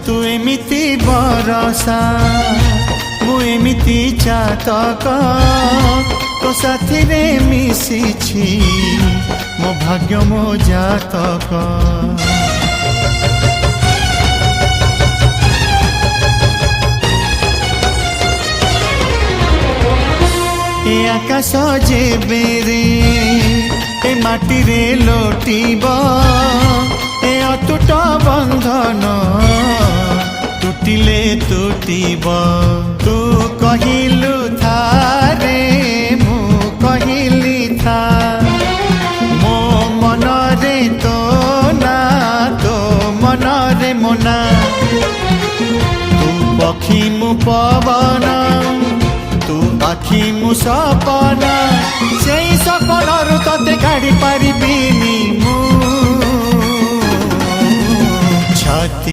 तू एमिति बरसा मु एमिति चातक तो साथी रे मिशिछि मो भाग्य मो जातक। ए आकाश जेबे रे ए माटी रे लोटिब ए अटूट बंधन टूटिले टूटिब। तू कहिलु था रे मु कहिली था मो मन रे तो ना तो मन रे मोना। तू पक्षी मु पवन तू आखि मु सपना से सपन तते काढ़ी पारिबिनी मु छाती।